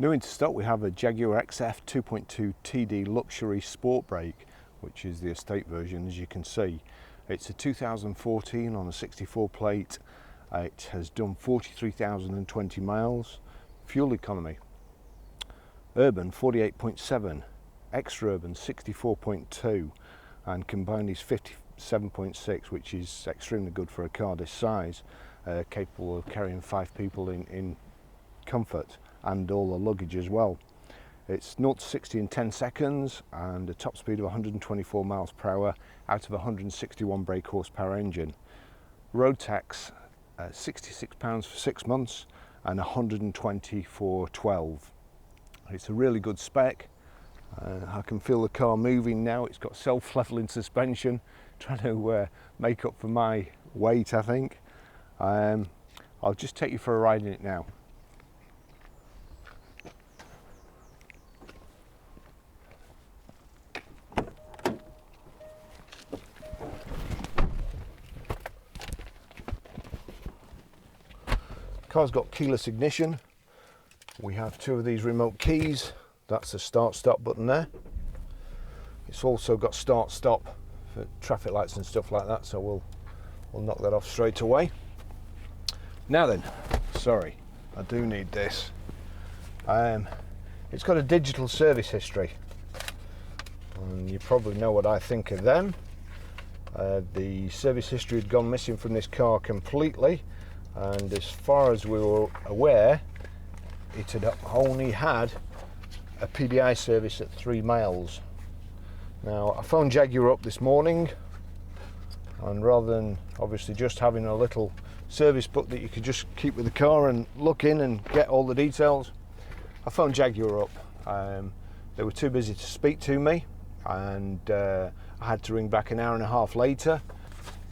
New into stock we have a Jaguar XF 2.2 TD Luxury Sportbrake, which is the estate version, as you can see. It's a 2014 on a 64 plate. It has done 43,020 miles. Fuel economy, urban 48.7, extra urban 64.2, and combined is 57.6, which is extremely good for a car this size, capable of carrying 5 people in comfort, and all the luggage as well. It's 0 to 60 in 10 seconds and a top speed of 124 miles per hour out of a 161 brake horsepower engine. Road tax £66 for 6 months and 120 for 12. It's a really good spec. I can feel the car moving now. It's got self-leveling suspension, trying to make up for my weight, I think. I'll just take you for a ride in it now. Car's got keyless ignition. We have 2 of these remote keys. That's the start stop button there. It's also got start stop for traffic lights and stuff like that, so we'll knock that off straight away. Now then, sorry, I do need this. It's got a digital service history, and you probably know what I think of them. The service history had gone missing from this car completely, and as far as we were aware, it had only had a PDI service at 3 miles. Now, I phoned Jaguar up this morning, and rather than obviously just having a little service book that you could just keep with the car and look in and get all the details, I phoned Jaguar up. They were too busy to speak to me, and I had to ring back an hour and a half later.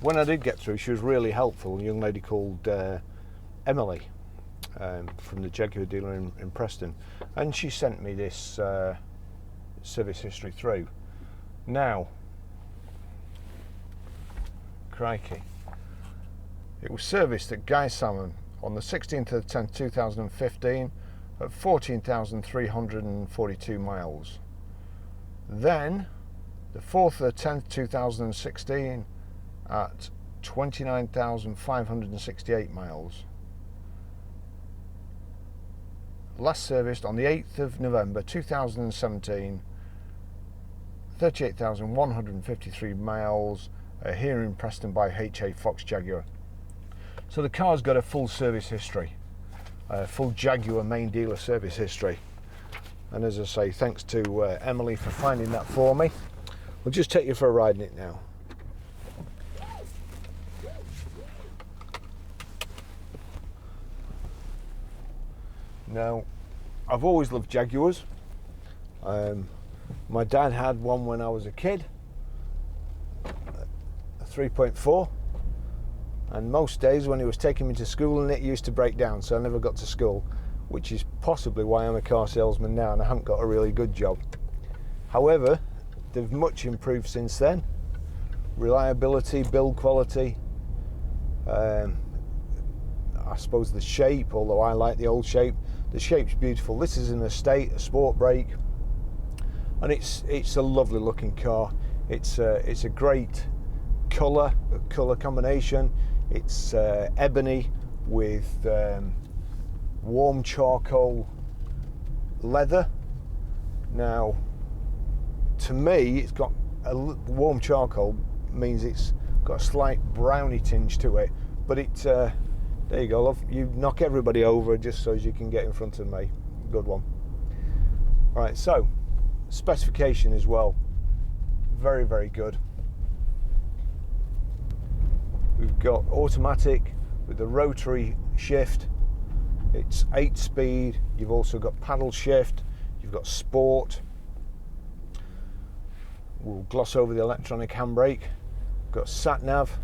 When I did get through, she was really helpful, a young lady called Emily from the Jaguar dealer in Preston, and she sent me this service history through. Now, crikey, it was serviced at Guy Salmon on the 16th of the 10th 2015 at 14,342 miles. Then the 4th of the 10th 2016 at 29,568 miles. Last serviced on the 8th of November 2017, 38,153 miles, here in Preston by HA Fox Jaguar. So the car's got a full service history, a full Jaguar main dealer service history. And as I say, thanks to Emily for finding that for me. We'll just take you for a ride in it now. Now, I've always loved Jaguars. My dad had one when I was a kid, a 3.4, and most days when he was taking me to school and it used to break down, so I never got to school, which is possibly why I'm a car salesman now and I haven't got a really good job. However, they've much improved since then. Reliability, build quality, I suppose the shape, although I like the old shape, the shape's beautiful. This is an estate, a Sportbrake, and it's a lovely looking car. It's a great colour combination. It's ebony with warm charcoal leather. Now, to me, it's got warm charcoal means it's got a slight browny tinge to it, but it there you go, love. You knock everybody over just so as you can get in front of me. Good one. Right, so specification as well, very, very good. We've got automatic with the rotary shift. It's 8-speed. You've also got paddle shift. You've got sport. We'll gloss over the electronic handbrake. Got sat nav.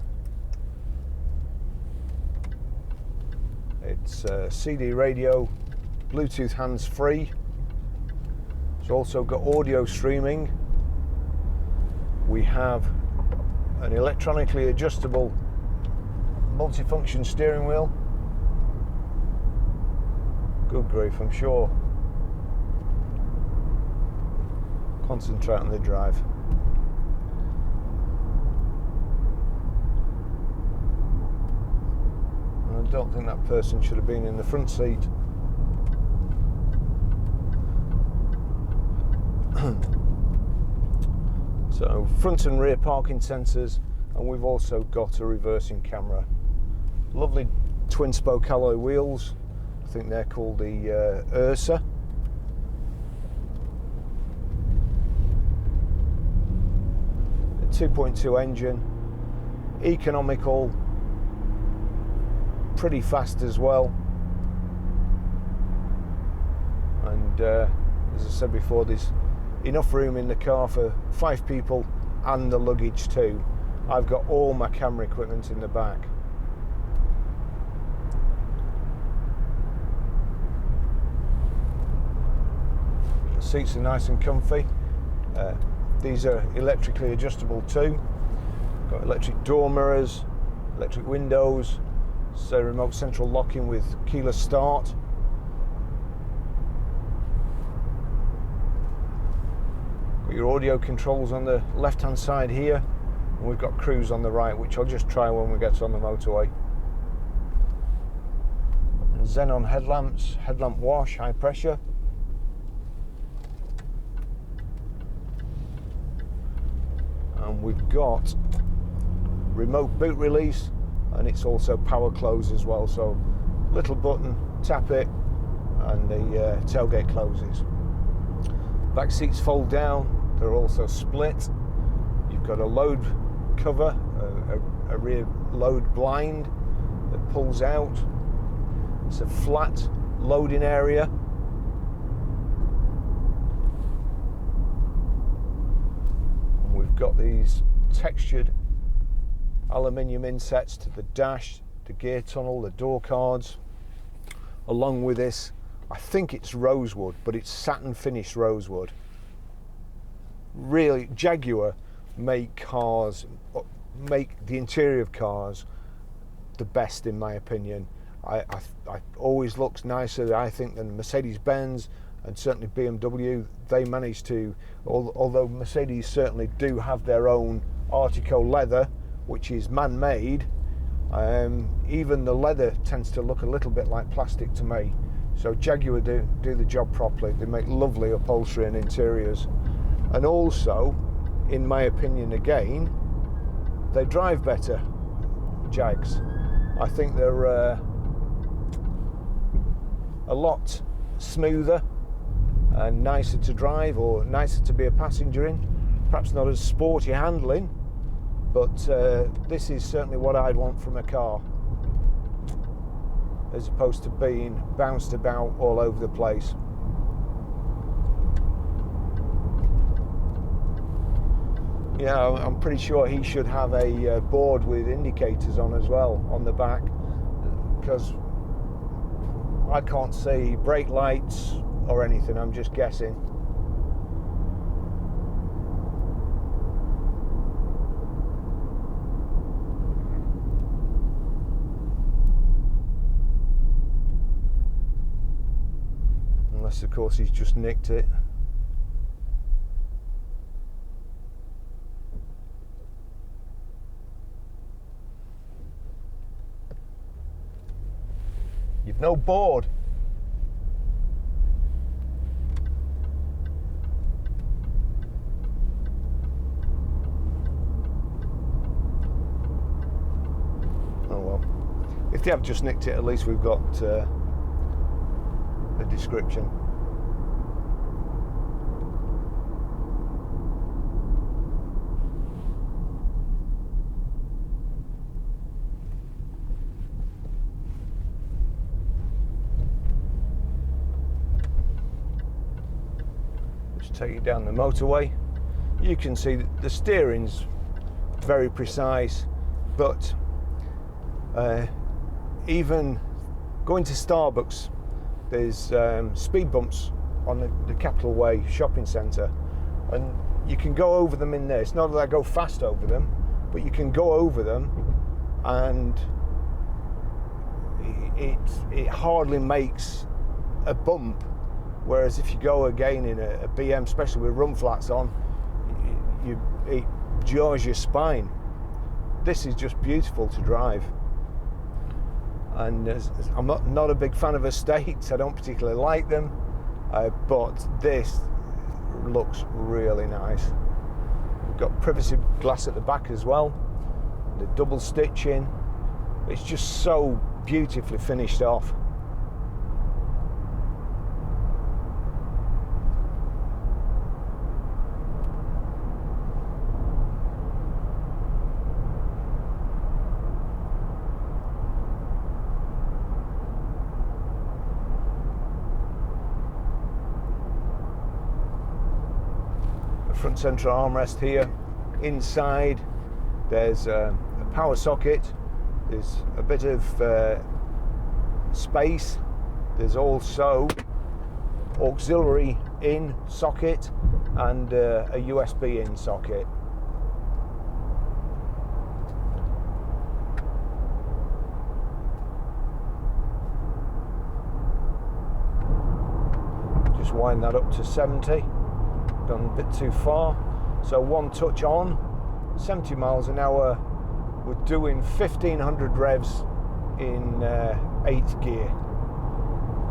It's CD radio, Bluetooth hands-free. It's also got audio streaming. We have an electronically adjustable multifunction steering wheel. Good grief, I'm sure concentrate on the drive. And I don't think that person should have been in the front seat. So front and rear parking sensors, and we've also got a reversing camera. Lovely twin spoke alloy wheels. I think they're called the Ursa. A 2.2 engine, economical, pretty fast as well. And as I said before, there's enough room in the car for 5 people and the luggage too. I've got all my camera equipment in the back. The seats are nice and comfy. These are electrically adjustable too. Got electric door mirrors, electric windows, so remote central locking with keyless start. Got your audio controls on the left hand side here, and we've got cruise on the right, which I'll just try when we get on the motorway. And xenon headlamps, headlamp wash, high pressure. And we've got remote boot release, and it's also power close as well, so little button, tap it, and the tailgate closes. Back seats fold down, they're also split. You've got a load cover, a rear load blind that pulls out. It's a flat loading area. And we've got these textured aluminium insets to the dash, the gear tunnel, the door cards. Along with this, I think it's rosewood, but it's satin finished rosewood. Really, Jaguar make the interior of cars the best in my opinion. I always looks nicer, I think, than Mercedes-Benz and certainly BMW. They manage to, although Mercedes certainly do have their own Artico leather, which is man-made, even the leather tends to look a little bit like plastic to me. So Jaguar do the job properly. They make lovely upholstery and interiors. And also, in my opinion again, they drive better, Jags. I think they're a lot smoother and nicer to drive, or nicer to be a passenger in. Perhaps not as sporty handling, but this is certainly what I'd want from a car, as opposed to being bounced about all over the place. Yeah, I'm pretty sure he should have a board with indicators on as well on the back, because I can't see brake lights or anything, I'm just guessing. Unless of course he's just nicked it. You've no board. Oh well. If they have just nicked it, at least we've got a description. Take it down the motorway. You can see that the steering's very precise, but even going to Starbucks, there's speed bumps on the Capital Way shopping centre, and you can go over them in there. It's not that I go fast over them, but you can go over them, and it hardly makes a bump Whereas if you go again in a BM, especially with run flats on, it jaws your spine. This is just beautiful to drive. And I'm not a big fan of Estates. I don't particularly like them, but this looks really nice. We've got privacy glass at the back as well, the double stitching. It's just so beautifully finished off. Front central armrest here. Inside there's a power socket, there's a bit of space, there's also auxiliary in socket and a USB in socket. Just wind that up to 70. Gone a bit too far, so one touch on, 70 miles an hour. We're doing 1500 revs in 8th gear,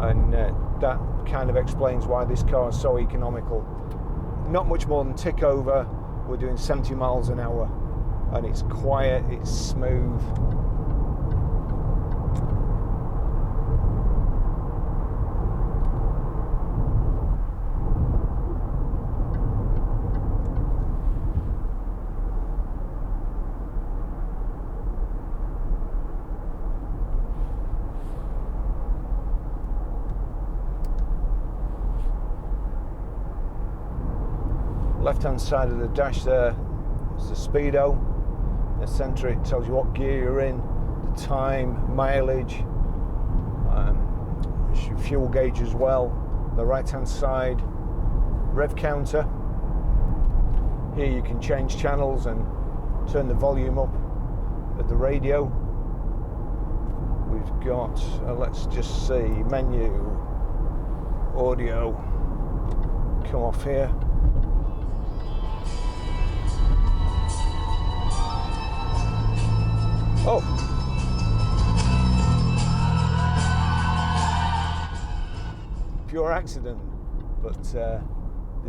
and that kind of explains why this car is so economical. Not much more than tick over, we're doing 70 miles an hour, and it's quiet, it's smooth. Left hand side of the dash there is the speedo. The centre, it tells you what gear you're in, the time, mileage, it's your fuel gauge as well. The right hand side, rev counter. Here you can change channels and turn the volume up at the radio. We've got, let's just see, menu, audio, come off here. Oh, pure accident, but the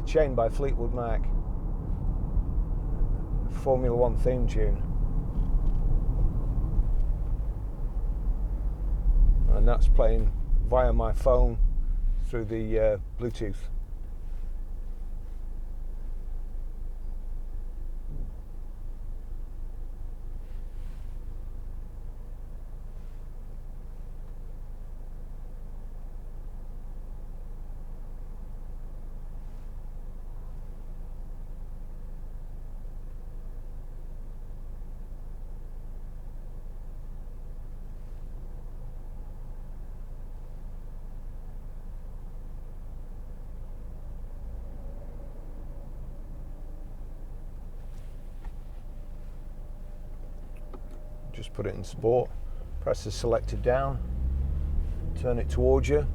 Chain by Fleetwood Mac, Formula One theme tune, and that's playing via my phone through the Bluetooth. Just put it in sport, press the selector down, turn it towards you.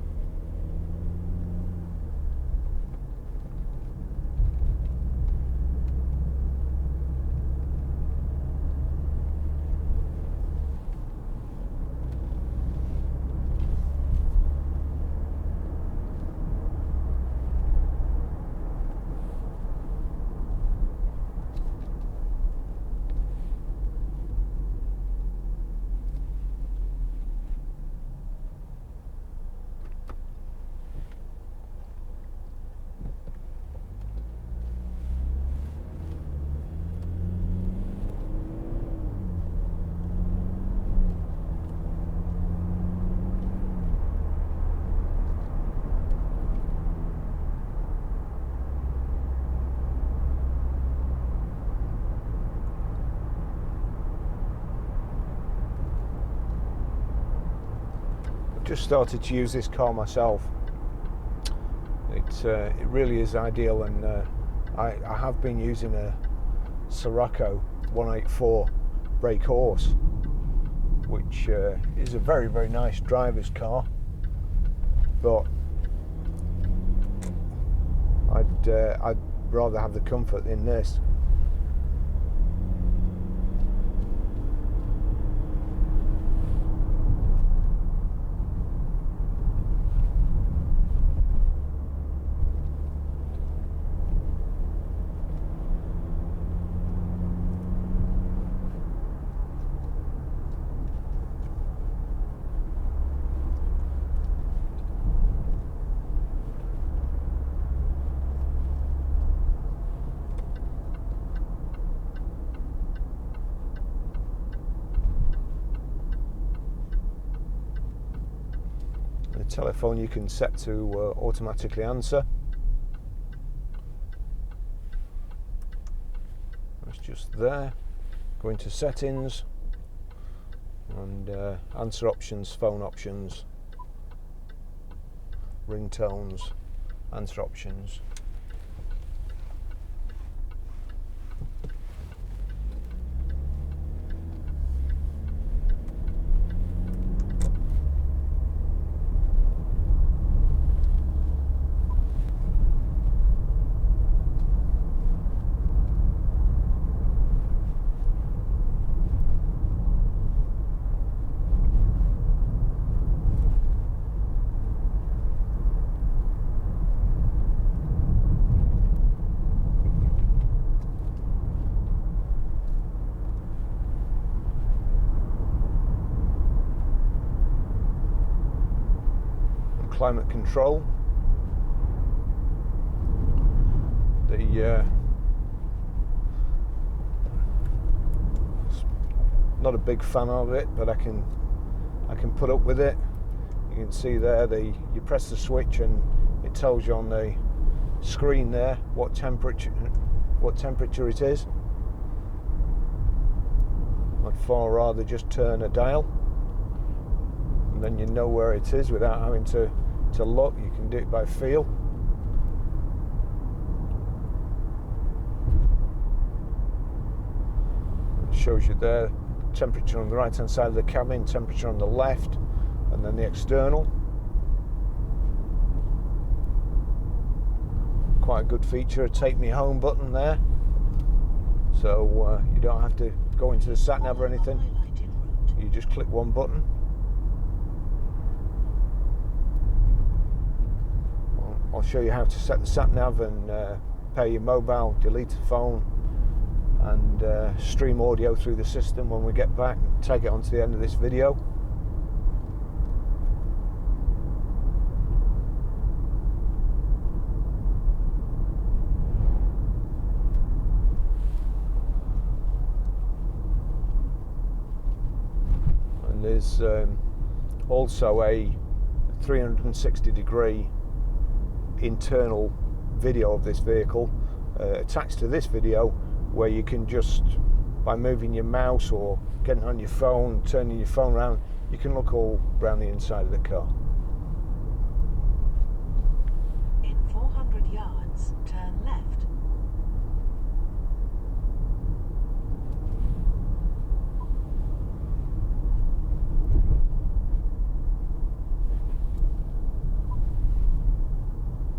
Just started to use this car myself. It really is ideal, and I have been using a Sirocco 184 brake horse, which is a very, very nice driver's car, but I'd rather have the comfort in this. The telephone you can set to automatically answer. It's just there. Go into settings and answer options, phone options, ringtones, answer options. Climate control. Not a big fan of it, but I can put up with it. You can see there, you press the switch and it tells you on the screen there what temperature it is. I'd far rather just turn a dial, and then you know where it is without having to look. You can do it by feel. It shows you there temperature on the right hand side of the cabin, temperature on the left, and then the external. Quite a good feature, a take me home button there, so you don't have to go into the sat nav or anything. You just click one button. I'll show you how to set the sat nav and pair your mobile, delete the phone, and stream audio through the system when we get back. Take it on to the end of this video. And there's also a 360-degree internal video of this vehicle attached to this video, where you can just, by moving your mouse or getting on your phone, turning your phone around, you can look all around the inside of the car. In 400 yards, turn left.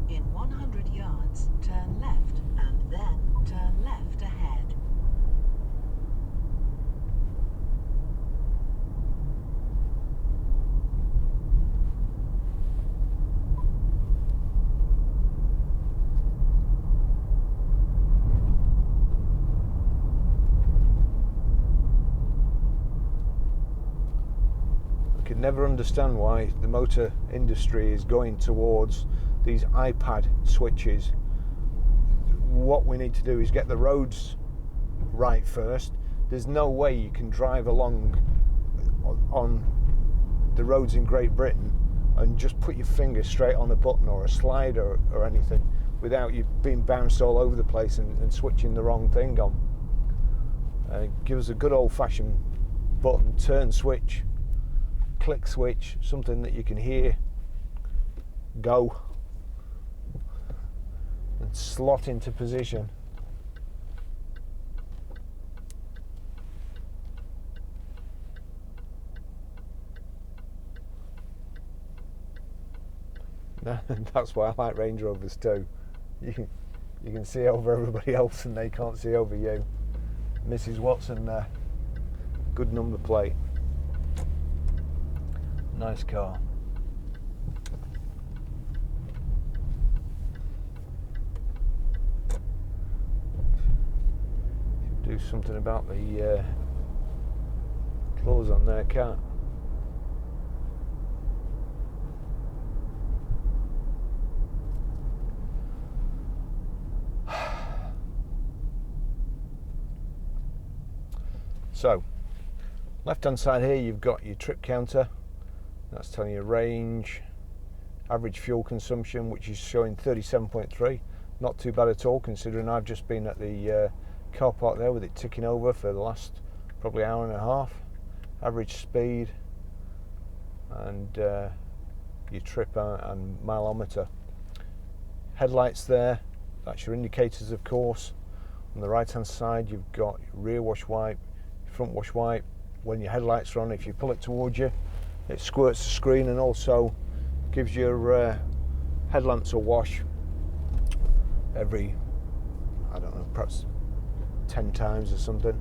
In 100 yards, turn left, and then turn left ahead. I can never understand why the motor industry is going towards these iPad switches. What we need to do is get the roads right first. There's no way you can drive along on the roads in Great Britain and just put your finger straight on a button or a slide or anything without you being bounced all over the place and switching the wrong thing on. Give us a good old-fashioned button, turn switch, click switch, something that you can hear, go, and slot into position. That's why I like Range Rovers too. you can see over everybody else and they can't see over you. Mrs. Watson there. Good number plate. Nice car. Do something about the claws on their cat. So, left hand side here you've got your trip counter. That's telling you range, average fuel consumption, which is showing 37.3. Not too bad at all, considering I've just been at the car park there with it ticking over for the last probably hour and a half. Average speed and your trip and mileometer. Headlights there, that's your indicators of course. On the right hand side you've got your rear wash wipe, your front wash wipe. When your headlights are on, if you pull it towards you, it squirts the screen and also gives your headlamps a wash every, I don't know, perhaps 10 times or something.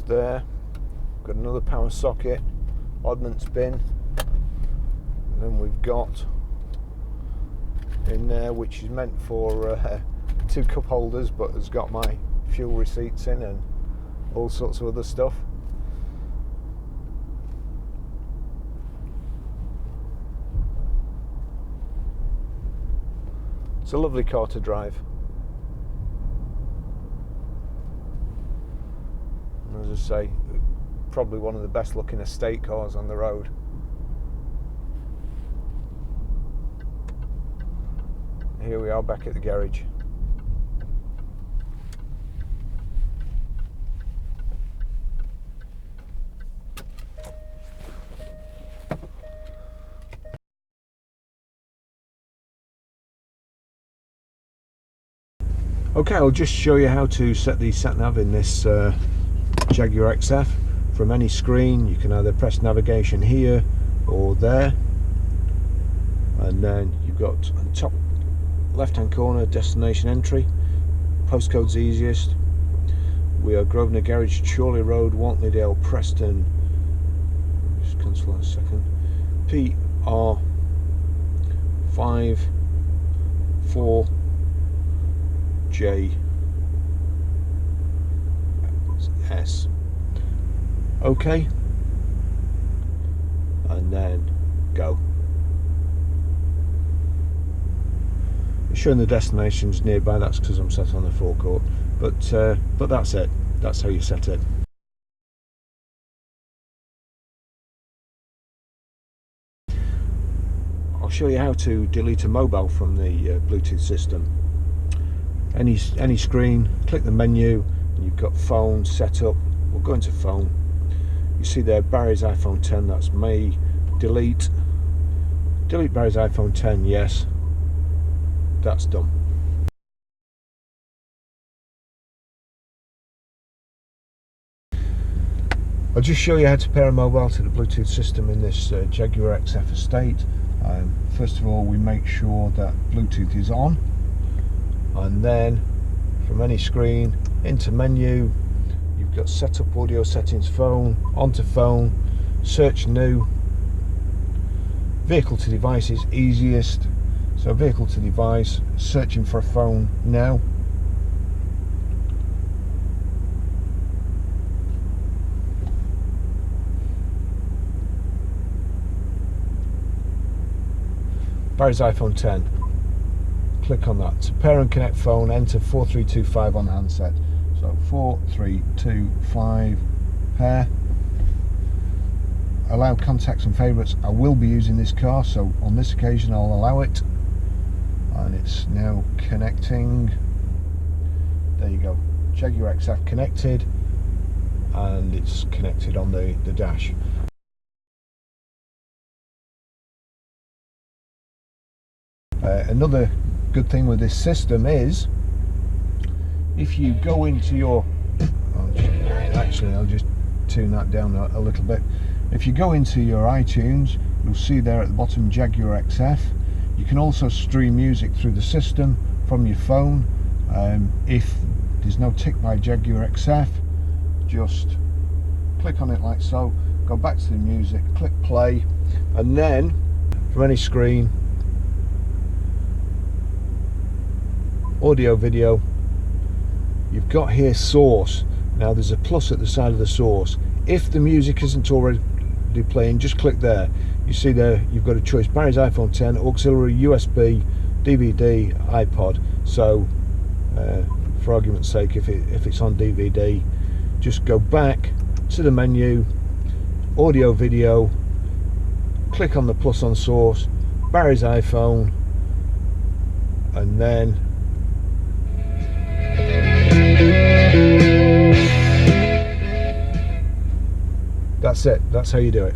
There, got another power socket, oddments bin, and then we've got in there, which is meant for 2 cup holders, but has got my fuel receipts in and all sorts of other stuff. It's a lovely car to drive. As I say, probably one of the best looking estate cars on the road. Here we are back at the garage. Okay, I'll just show you how to set the sat nav in this Jaguar XF. From any screen you can either press navigation here or there, and then you've got on the top left hand corner destination entry. Postcode's easiest. We are Grosvenor Garage, Chorley Road, Wantleydale, Preston. Just cancel that a second. PR 5 4 J S. Okay, and then go. It's showing the destinations nearby. That's because I'm set on the forecourt, but that's it. That's how you set it. I'll show you how to delete a mobile from the Bluetooth system. Any screen, click the menu. You've got phone set up. We'll go into phone. You see there Barry's iPhone 10, that's me. Delete Barry's iPhone 10, yes. That's done. I'll just show you how to pair a mobile to the Bluetooth system in this Jaguar XF estate. First of all, we make sure that Bluetooth is on, and then from any screen into menu, you've got setup audio settings, phone, onto phone, search new. Vehicle to device is easiest, so vehicle to device, searching for a phone now. Barry's iPhone 10. click on that. To pair and connect phone, enter 4325 on handset. So 4325, pair. Allow contacts and favourites. I will be using this car, so on this occasion I'll allow it. And it's now connecting. There you go. Jaguar XF connected, and it's connected on the dash. Another good thing with this system is if you go into your, actually I'll just tune that down a little bit. If you go into your iTunes, you'll see there at the bottom Jaguar XF. You can also stream music through the system from your phone. If there's no tick by Jaguar XF, just click on it like so, go back to the music, click play, and then from any screen, audio, video, you've got here source. Now there's a plus at the side of the source. If the music isn't already playing, just click there. You see there you've got a choice: Barry's iPhone 10, auxiliary, USB, DVD, iPod. So for argument's sake, if it's on DVD, just go back to the menu, audio, video, click on the plus on source, Barry's iPhone, and then that's it. That's how you do it.